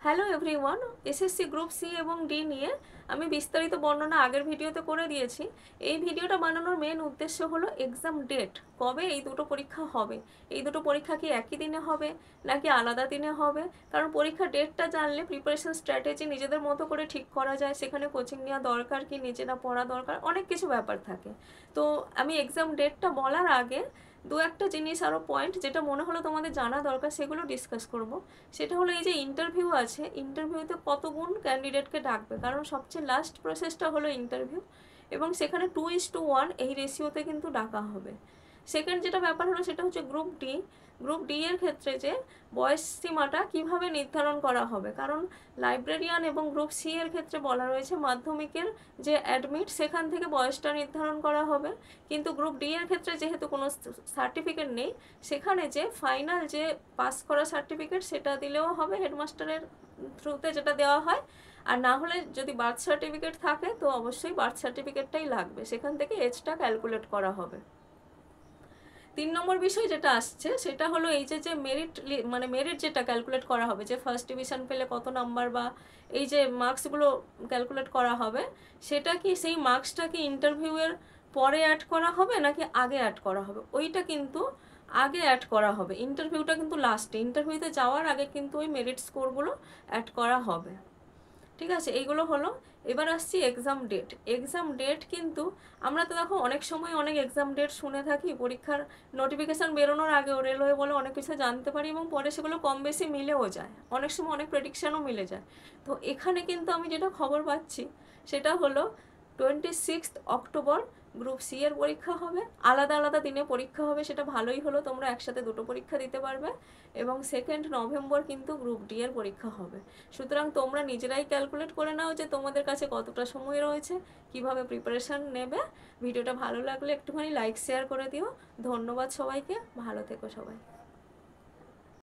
Hello everyone, SSC group C এবং D নিয়ে আমি বিস্তারিত বর্ণনা আগের ভিডিওতে করে দিয়েছি। এই ভিডিওটা বানানোর মেন উদ্দেশ্য হলো এক্সাম ডেট, কবে এই দুটো পরীক্ষা হবে। এই দুটো পরীক্ষা কি একই দিনে হবে নাকি আলাদা দিনে হবে, কারণ পরীক্ষা ডেটটা জানলে প্রিপারেশন স্ট্র্যাটেজি নিজেদের মতো করে ঠিক করা যায়। সেখানে কোচিং নেওয়া দরকার কি নিজেরা পড়া দরকার, অনেক কিছু ব্যাপার থাকে। তো আমি এক্সাম ডেটটা বলার আগে দু একটা জিনিস আরও পয়েন্ট যেটা মনে হলো তোমাদের জানা দরকার সেগুলো ডিসকাস করব। সেটা হলো এই যে ইন্টারভিউ আছে, ইন্টারভিউতে কত গুণ ক্যান্ডিডেটকে ডাকবে, কারণ সবচেয়ে লাস্ট প্রসেসটা হলো ইন্টারভিউ এবং সেখানে 2:1 এই রেশিওতে কিন্তু ডাকা হবে। সেকেন্ড যেটা ব্যাপার হলো সেটা হচ্ছে গ্রুপ ডি। গ্রুপ ডি এর ক্ষেত্রে যে বয়স সীমাটা কিভাবে নির্ধারণ করা হবে, কারণ লাইব্রেরিয়ান এবং গ্রুপ সি এর ক্ষেত্রে বলা রয়েছে মাধ্যমিকের যে অ্যাডমিট সেখান থেকে বয়সটা নির্ধারণ করা হবে, কিন্তু গ্রুপ ডি এর ক্ষেত্রে যেহেতু কোনো সার্টিফিকেট নেই সেখানে যে ফাইনাল যে পাস করা সার্টিফিকেট সেটা দিলেও হবে হেডমাস্টারের থ্রুতে যেটা দেওয়া হয়, আর না হলে যদি বার্থ সার্টিফিকেট থাকে তো অবশ্যই বার্থ সার্টিফিকেটটাই লাগবে, সেখান থেকে এজটা ক্যালকুলেট করা হবে। 3 নম্বর বিষয় যেটা আসছে সেটা হলো এই যে মেরিট, মানে মেরিট যেটা ক্যালকুলেট করা হবে, যে ফার্স্ট ডিভিশন পেলে কত নাম্বার বা এই যে মার্কসগুলো ক্যালকুলেট করা হবে, সেটা কি সেই মার্কসটা কি ইন্টারভিউয়ের পরে অ্যাড করা হবে নাকি আগে অ্যাড করা হবে, ওইটা কিন্তু আগে অ্যাড করা হবে। ইন্টারভিউটা কিন্তু লাস্টে, ইন্টারভিউতে যাওয়ার আগে কিন্তু ওই মেরিট স্কোরগুলো অ্যাড করা হবে। ঠিক আছে, এইগুলো হলো। এবার আসছি এক্সাম ডেট। এক্সাম ডেট কিন্তু আমরা তো দেখো অনেক সময় অনেক এক্সাম ডেট শুনে থাকি, পরীক্ষার নোটিফিকেশান বেরোনোর আগেও রেলওয়ে বলে অনেক কিছু জানতে পারি এবং পরে সেগুলো কম বেশি মিলেও যায়, অনেক সময় অনেক প্রেডিকশানও মিলে যায়। তো এখানে কিন্তু আমি যেটা খবর পাচ্ছি সেটা হলো 26 অক্টোবর গ্রুপ সি এর পরীক্ষা হবে, আলাদা আলাদা দিনে পরীক্ষা হবে, সেটা ভালোই হলো, তোমরা একসাথে দুটো পরীক্ষা দিতে পারবে। এবং 2 নভেম্বর কিন্তু গ্রুপ ডি এর পরীক্ষা হবে। সুতরাং তোমরা নিজেরাই ক্যালকুলেট করে নাও যে তোমাদের কাছে কতটা সময় রয়েছে, কিভাবে প্রিপারেশান নেবে। ভিডিওটা ভালো লাগলে একটুখানি লাইক শেয়ার করে দিও। ধন্যবাদ সবাইকে, ভালো থেকো সবাই।